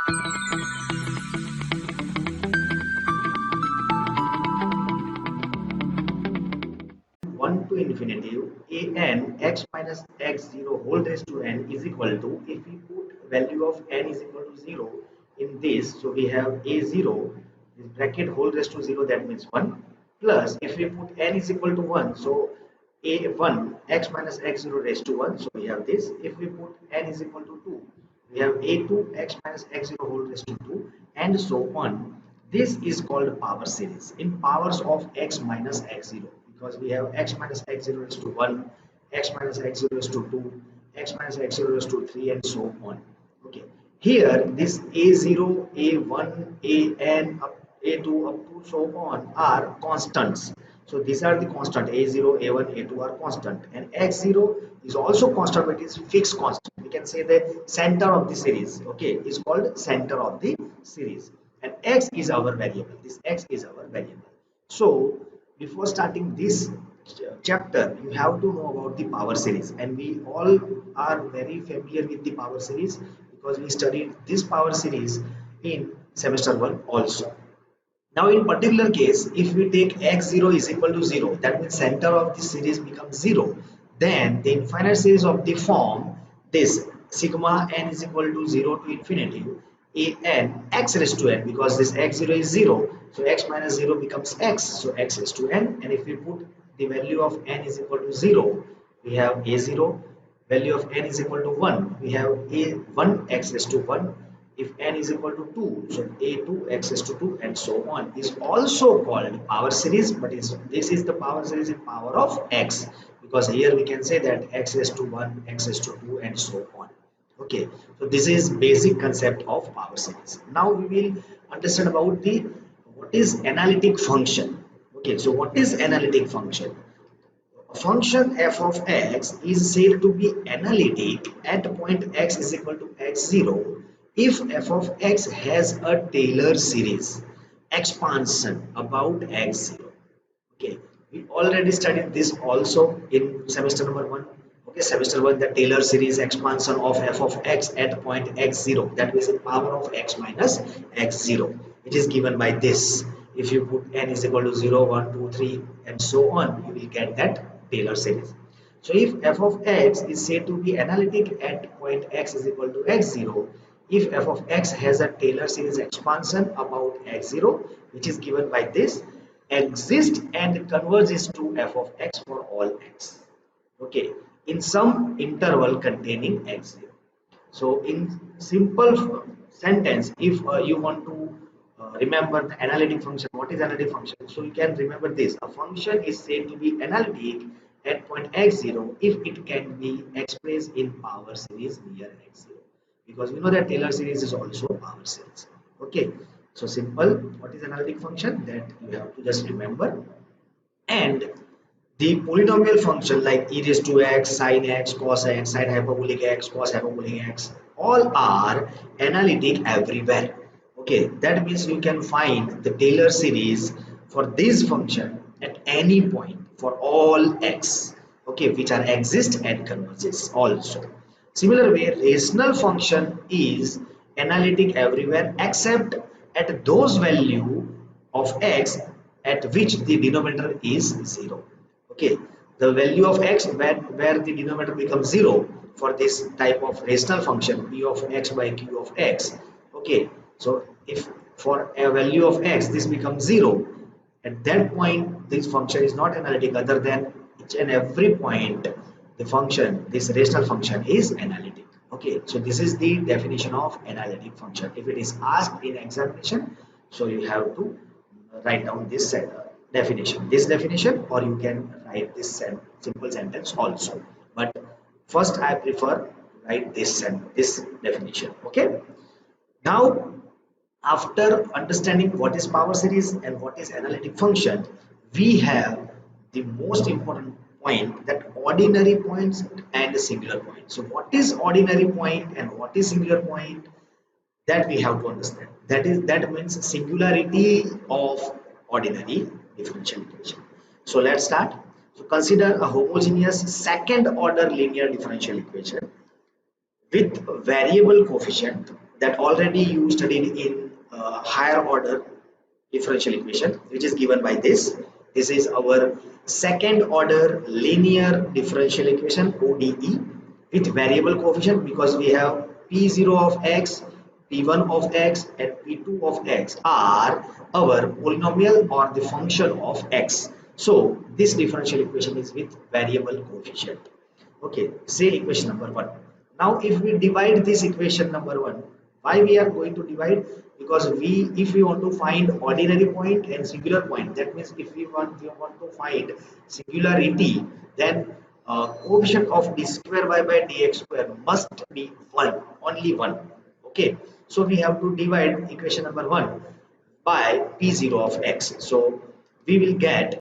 1 to infinity a n x minus x0 whole raised to n is equal to, if we put value of n is equal to 0 in this, so we have a0 this bracket whole raised to 0, that means 1, plus if we put n is equal to 1, so a1 x minus x0 raised to 1, so we have this. If we put n is equal to 2, we have a2 x minus x0 whole raised to 2, and so on. This is called power series in powers of x minus x0, because we have x minus x0 raised to 1, x minus x0 raised to 2, x minus x0 raised to 3, and so on. Okay, here this a0, a1, an, a2 up to so on are constants. So these are the constant, a0, a1, a2 are constant, and x0 is also constant, but it is fixed constant. We can say the center of the series, okay, is called center of the series, and x is our variable. This x is our variable. So before starting this chapter, you have to know about the power series, and we all are very familiar with the power series because we studied this power series in semester 1 also. Now in particular case, if we take x0 is equal to 0, that means center of the series becomes 0, then the infinite series of the form this sigma n is equal to 0 to infinity a n x raised to n, because this x0 is 0, so x minus 0 becomes x, so x raised to n. And if we put the value of n is equal to 0, we have a0, value of n is equal to 1, we have a1 x raised to 1. If n is equal to 2, so a2 x raised to 2, and so on, is also called power series, but this is the power series in power of x, because here we can say that x raised to 1, x raised to 2, and so on. Okay, so this is basic concept of power series. Now we will understand about the what is analytic function. Okay, so what is analytic function? A function f of x is said to be analytic at point x is equal to x0 if f of x has a Taylor series expansion about x0. Okay, we already studied this also in semester number 1. Okay, semester 1, the Taylor series expansion of f of x at point x0, that is in power of x minus x0. It is given by this. If you put n is equal to 0, 1, 2, 3, and so on, you will get that Taylor series. So if f of x is said to be analytic at point x is equal to x0, if f of x has a Taylor series expansion about x0, which is given by this, exists and converges to f of x for all x. Okay, in some interval containing x0. So in simple sentence, if you want to remember the analytic function, what is analytic function? So you can remember this: a function is said to be analytic at point x0 if it can be expressed in power series near x0, because we know that Taylor series is also power series. Okay, so simple. What is analytic function? That you have to just remember. And the polynomial function like e raised to x, sin x, cos x, sin hyperbolic x, cos hyperbolic x, all are analytic everywhere. Okay, that means you can find the Taylor series for this function at any point for all x. Okay, which are exist and converges also. Similar way, rational function is analytic everywhere except at those value of x at which the denominator is 0. Okay, the value of x where the denominator becomes 0 for this type of rational function p of x by q of x. Okay, so if for a value of x this becomes 0, at that point this function is not analytic. Other than each and every point, the function, this rational function, is analytic. Okay, so this is the definition of analytic function. If it is asked in examination, so you have to write down this definition, or you can write this simple sentence also. But first I prefer to write this definition. Okay, now after understanding what is power series and what is analytic function, we have the most important point, that ordinary points and singular points. So what is ordinary point and what is singular point, that we have to understand. That means singularity of ordinary differential equation. So let's start. So consider a homogeneous second order linear differential equation with variable coefficient that already you studied in higher order differential equation, which is given by this. This is our second order linear differential equation ODE with variable coefficient, because we have P0 of x, P1 of x and P2 of x are our polynomial or the function of x. So this differential equation is with variable coefficient. Okay, say equation number 1. Now if we divide this equation number 1, why we are going to divide? Because if we want to find ordinary point and singular point, that means if we want to find singularity, then coefficient of d square y by dx square must be 1, only 1. Okay, so we have to divide equation number 1 by p0 of x. So we will get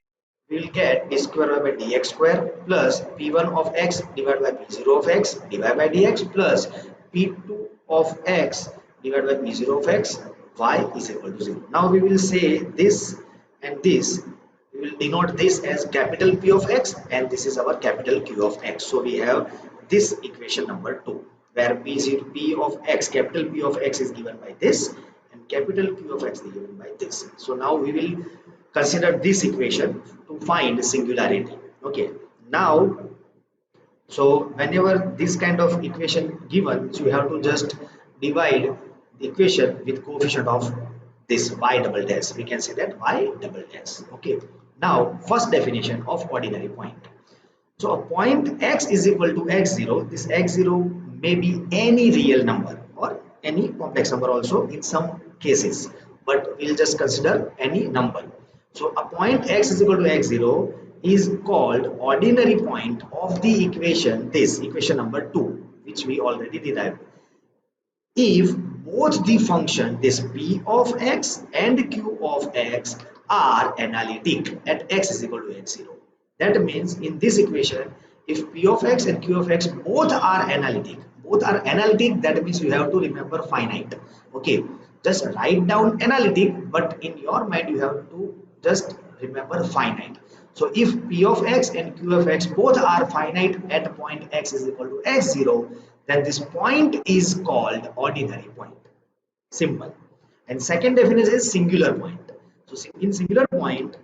d square y by dx square plus p1 of x divided by p0 of x divided by dx plus p2 of x divided by p0 of x y is equal to 0. Now we will say this and this, we will denote this as capital P of x and this is our capital Q of x. So we have this equation number 2 where p0 p of x, capital P of x is given by this and capital Q of x is given by this. So now we will consider this equation to find singularity. Okay, now so whenever this kind of equation given, so you have to just divide the equation with coefficient of this y double dash. We can say that y double dash. Okay, now first definition of ordinary point. So a point x is equal to x0. This x0 may be any real number or any complex number also in some cases, but we'll just consider any number. So a point x is equal to x0 is called ordinary point of the equation, this equation number 2, which we already derived, if both the function this p of x and q of x are analytic at x is equal to x0. That means in this equation, if p of x and q of x both are analytic, that means you have to remember finite. Okay, just write down analytic, but in your mind you have to just remember finite. So if p of x and q of x both are finite at point x is equal to x0, then this point is called ordinary point. Simple. And second definition is singular point. So in singular point,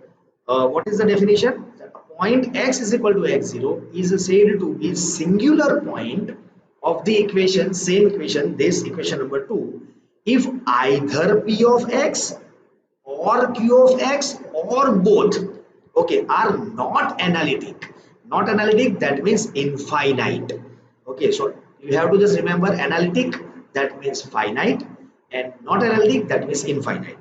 what is the definition? That a point x is equal to x0 is said to be singular point of the equation, same equation, this equation number 2, if either p of x or q of x or both, okay, are not analytic. Not analytic, that means infinite. Okay, so you have to just remember analytic, that means finite, and not analytic, that means infinite.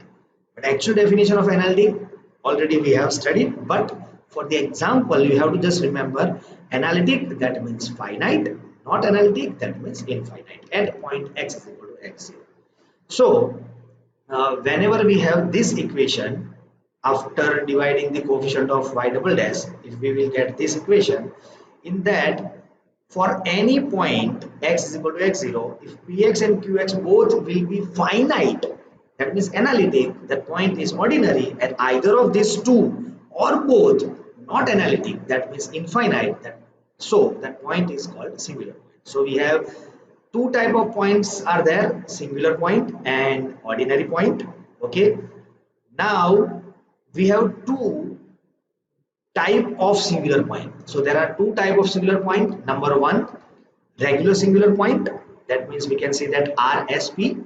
But actual definition of analytic already we have studied, but for the example you have to just remember analytic, that means finite, not analytic, that means infinite at point x is equal to x0. So whenever we have this equation, after dividing the coefficient of y double dash, if we will get this equation, in that for any point x is equal to x0, if px and qx both will be finite, that means analytic, that point is ordinary, and either of these two or both not analytic, that means infinite, so that point is called singular point. So we have two type of points are there, singular point and ordinary point. Okay, now we have two type of singular point. So there are two type of singular point. Number one, regular singular point, that means we can say that RSP.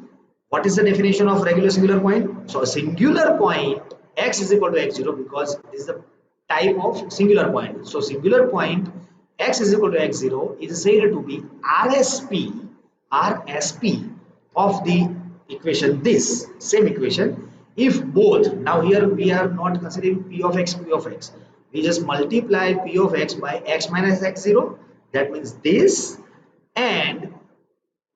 What is the definition of regular singular point? So a singular point x is equal to x0, because this is the type of singular point. So singular point x is equal to x0 is said to be RSP of the equation, this same equation, if both, now here we are not considering p of x, q of x, we just multiply p of x by x minus x0, that means this, and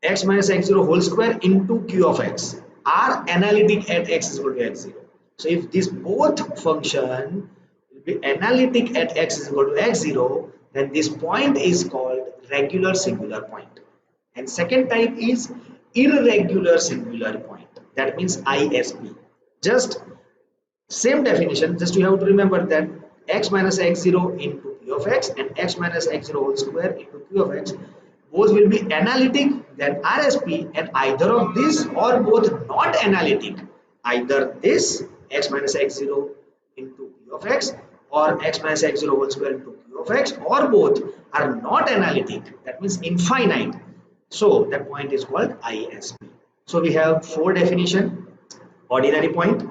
x minus x0 whole square into q of x are analytic at x is equal to x0. So if this both function will be analytic at x is equal to x0, then this point is called regular singular point. And second type is irregular singular point, that means ISP. Just same definition, just you have to remember that x minus x0 into p of x and x minus x0 whole square into q of x, both will be analytic, then RSP, and either of these or both not analytic, either this x minus x0 into p of x or x minus x0 whole square into q of x, or both are not analytic, that means infinite, so that point is called ISP. So we have four definition: ordinary point,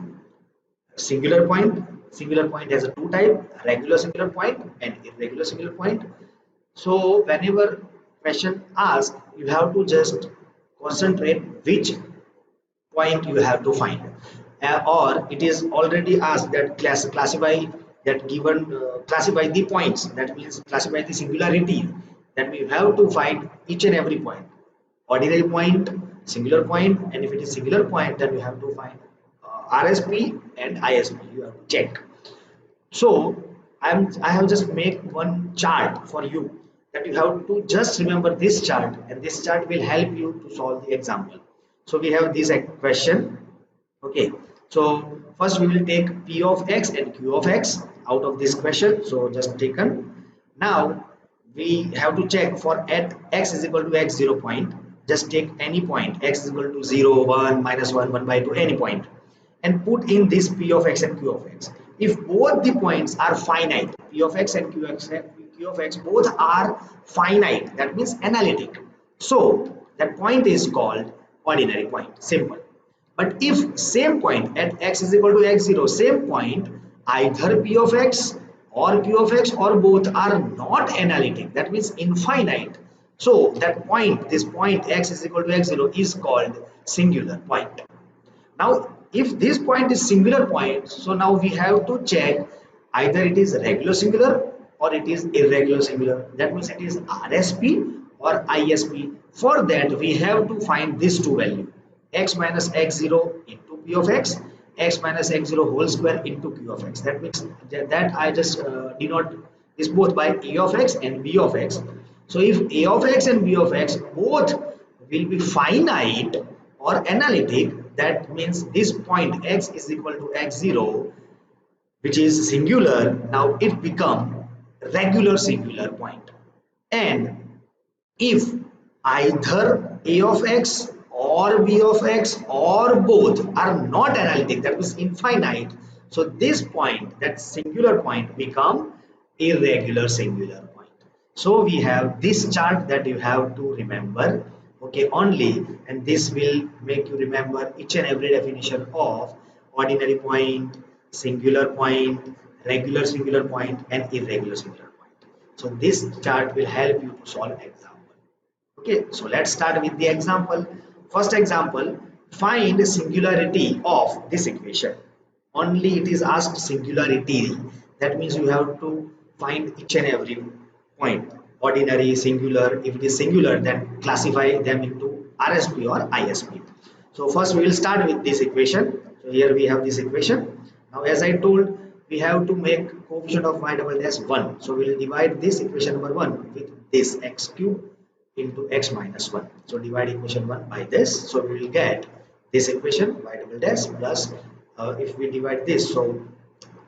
singular point. Singular point has a two type: regular singular point and irregular singular point. So whenever question asks, you have to just concentrate which point you have to find. Or it is already asked that classify that given classify the points. That means classify the singularity. That we have to find each and every point. Ordinary point, singular point, and if it is singular point, then you have to find RSP and ISP. You have to check. So I have just made one chart for you, that you have to just remember this chart, and this chart will help you to solve the example. So we have this question. Okay. So first we will take P of x and Q of x out of this question. So just taken. Now we have to check for at x is equal to x0 point. Just take any point, x is equal to 0, 1, minus 1, 1 by 2, any point, and put in this P of x and Q of x. If both the points are finite, P of x and Q of x both are finite, that means analytic. So that point is called ordinary point, simple. But if same point at x is equal to x0, same point, either P of x or Q of x or both are not analytic, that means infinite. So that point, this point x is equal to x0 is called singular point. Now, if this point is singular point, so now we have to check either it is regular singular or it is irregular singular. That means it is RSP or ISP. For that, we have to find these two values: x minus x0 into p of x minus x0 whole square into q of x. That means that I just denote this both by a of x and b of x. So if a of x and b of x both will be finite or analytic, that means this point x is equal to x0, which is singular. Now it become regular singular point. And if either a of x or b of x or both are not analytic, that means infinite, so this point, that singular point, become irregular singular point. So we have this chart that you have to remember, okay, only, and this will make you remember each and every definition of ordinary point, singular point, regular singular point, and irregular singular point. So this chart will help you to solve example. Okay, so let's start with the example. First example: find singularity of this equation. Only it is asked singularity. That means you have to find each and every point. Ordinary, singular. If it is singular, then classify them into RSP or ISP. So first we will start with this equation. So here we have this equation. Now as I told, we have to make coefficient of y double dash 1. So we will divide this equation number 1 with this x cube into x minus 1. So divide equation 1 by this. So we will get this equation y double dash plus if we divide this, so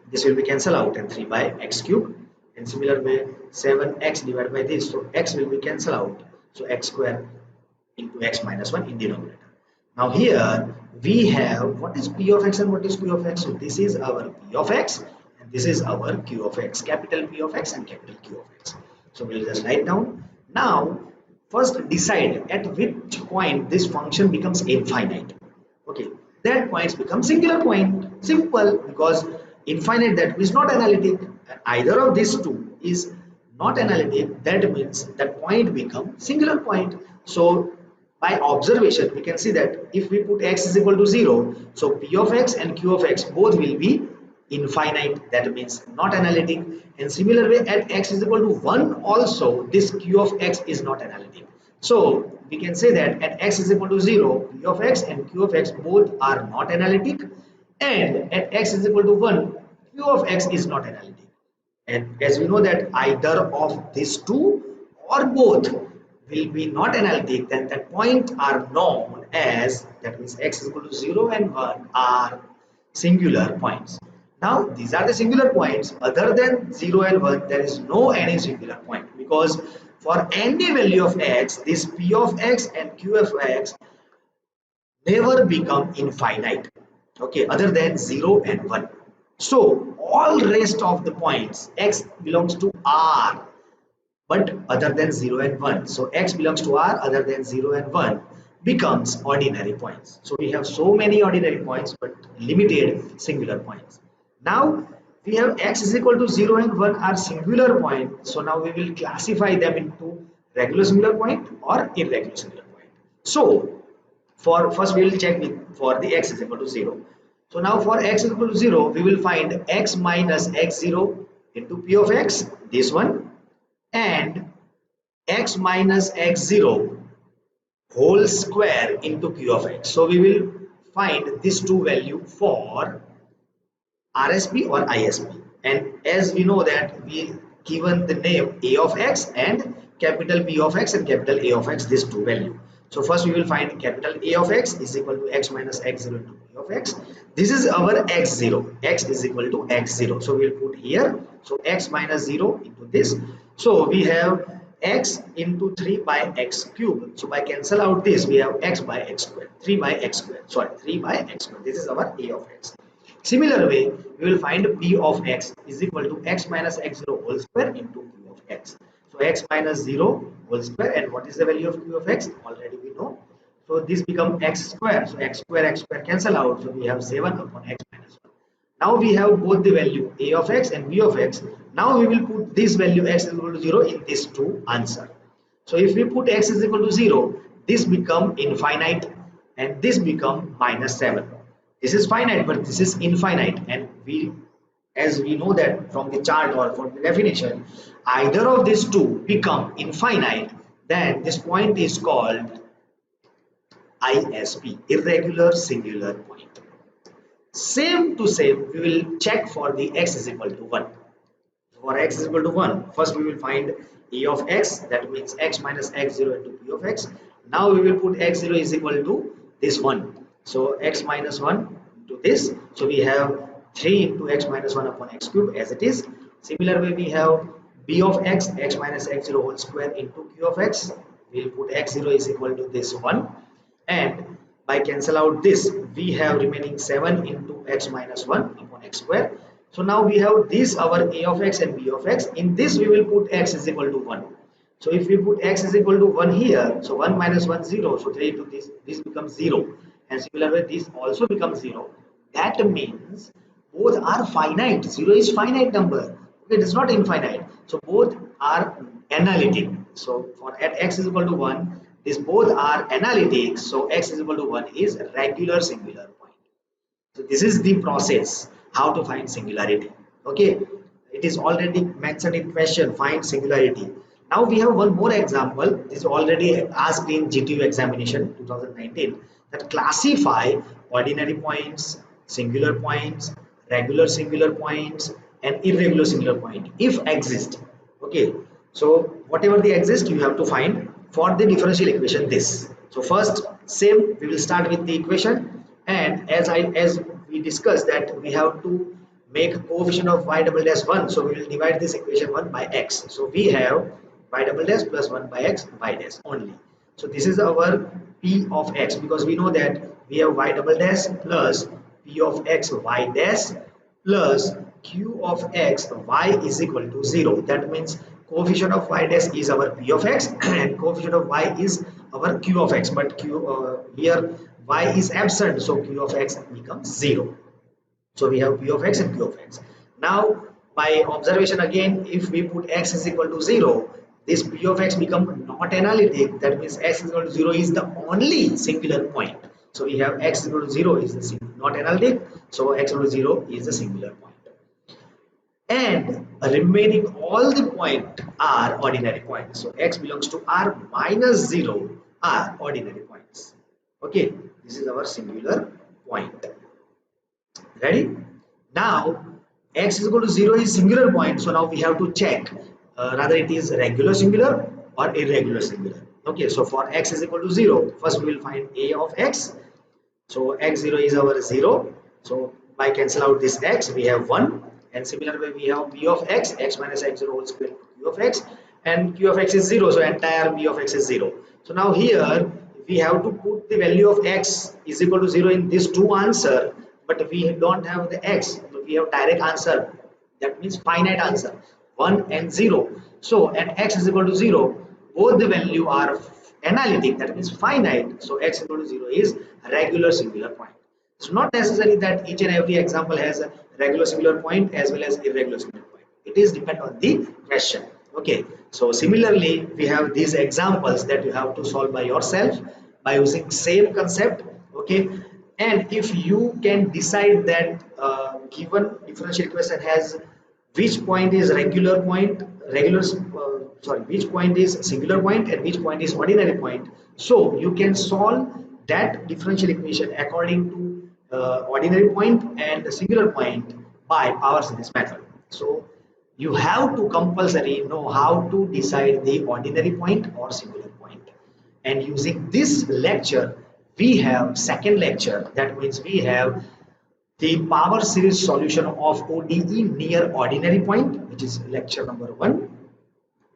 this will be cancelled out, and 3 by x cube. In similar way, 7x divided by this, so x will be cancelled out, so x square into x minus 1 in denominator. Now here we have what is p of x and what is q of x. So this is our p of x and this is our q of x, capital P of x and capital Q of x. So we'll just write down. Now first decide at which point this function becomes infinite. Okay, that points become singular point. Simple, because infinite, that is not analytic. Either of these two is not analytic, that means that point become singular point. So by observation we can see that if we put x is equal to 0, so p of x and q of x both will be infinite, that means not analytic. And similar way, at x is equal to 1 also this q of x is not analytic. So we can say that at x is equal to 0, p of x and q of x both are not analytic, and at x is equal to 1, q of x is not analytic. And as we know that either of these two or both will be not analytic, then that point are known as, that means x is equal to 0 and 1 are singular points. Now these are the singular points. Other than 0 and 1 there is no any singular point, because for any value of x, this p of x and q of x never become infinite, okay, other than 0 and 1. So all rest of the points x belongs to R, but other than 0 and 1. So x belongs to R other than 0 and 1 becomes ordinary points. So we have so many ordinary points but limited singular points. Now we have x is equal to 0 and 1 are singular point. So now we will classify them into regular singular point or irregular singular point. So for first we will check with for the x is equal to 0. So now for x is equal to 0, we will find x minus x0 into p of x, this one, and x minus x0 whole square into q of x. So we will find these two value for RSP or ISP. And as we know that we given the name A of x and capital P of x and capital A of x, these two value. So first we will find capital A of x is equal to x minus x0 into P of x. This is our x0. X is equal to x0. So we will put here. So x minus 0 into this. So we have x into 3 by x cube. So by cancel out this, we have x by x squared. 3 by x squared. Sorry, 3 by x squared. This is our A of x. Similar way, we will find p of x is equal to x minus x0 whole square into q of x. So x minus 0 whole square, and what is the value of q of x? Already we know. So this becomes x square. So x square cancel out. So we have 7 upon x minus 1. Now we have both the value a of x and b of x. Now we will put this value x is equal to 0 in this two answer. So if we put x is equal to 0, this become infinite and this become minus 7. This is finite, but this is infinite, and we, as we know that from the chart or from the definition, either of these two become infinite, then this point is called ISP, irregular singular point. Same to same, we will check for the x is equal to 1. For x is equal to 1, first we will find a of x, that means x minus x0 into p of x. Now we will put x0 is equal to this one. So x minus 1 into this. So we have 3 into x minus 1 upon x cube as it is. Similar way we have b of x, x minus x0 whole square into q of x. We will put x0 is equal to this one. And by cancel out this, we have remaining 7 into x minus 1 upon x square. So now we have this our a of x and b of x. In this we will put x is equal to 1. So if we put x is equal to 1 here, so 1 minus 1 0, so 3 into this becomes 0. And similar way this also becomes 0. That means both are finite. 0 is finite number. Okay, it is not infinite. So both are analytic. So for at x is equal to 1, these both are analytic. So x is equal to 1 is regular singular point. So this is the process how to find singularity. Okay, it is already mentioned in question, find singularity. Now we have one more example. This is already asked in GTU examination 2019, that classify ordinary points, singular points, regular singular points, and irregular singular point if exist. Okay, so whatever they exist, you have to find for the differential equation this. So first, same, we will start with the equation, and as we discussed that we have to make coefficient of y double dash 1, so we will divide this equation 1 by x. So we have y double dash plus 1 by x y dash only. So this is our p of x, because we know that we have y double dash plus p of x y dash plus q of x y is equal to 0. That means coefficient of y dash is our p of x and coefficient of y is our q of x, but here y is absent, so q of x becomes 0. So we have p of x and q of x. Now by observation again, if we put x is equal to 0, this p of x become not analytic. That means x is equal to 0 is the only singular point. So we have x is equal to 0 is the not analytic. So x equal to 0 is the singular point. And remaining all the point are ordinary points. So x belongs to R minus 0 are ordinary points. Okay, this is our singular point. Ready? Now x is equal to 0 is singular point. So now we have to check rather it is regular singular or irregular singular. Okay, so for x is equal to 0, first we will find a of x. So x0 is our 0. So by cancel out this x, we have 1. And similar way we have p of x, x minus x0 whole square q of x. and q of x is 0, so entire b of x is 0. So now here we have to put the value of x is equal to 0 in these two answer, but we don't have the x, so we have direct answer, that means finite answer 1 and 0. So at x is equal to 0, both the value are analytic, that means finite, so x equal to 0 is regular singular point. It's not necessary that each and every example has a regular singular point as well as irregular singular point. It is depend on the question. Okay. So similarly, we have these examples that you have to solve by yourself by using same concept. Okay. And if you can decide that given differential equation has which point is regular point, which point is singular point and which point is ordinary point, so you can solve that differential equation according to ordinary point and the singular point by power series method. So you have to compulsory know how to decide the ordinary point or singular point. And using this lecture, we have second lecture, that means we have the power series solution of ODE near ordinary point, which is lecture number 1,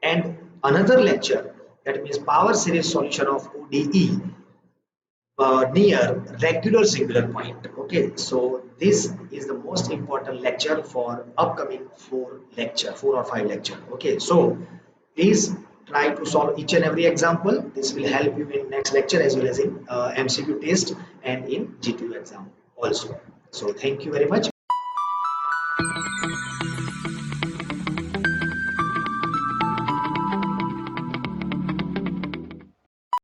and another lecture, that means power series solution of ODE near regular singular point. Okay, so this is the most important lecture for upcoming four or five lecture. Okay, so please try to solve each and every example. This will help you in next lecture as well as in MCQ test and in GTU exam also. So thank you very much.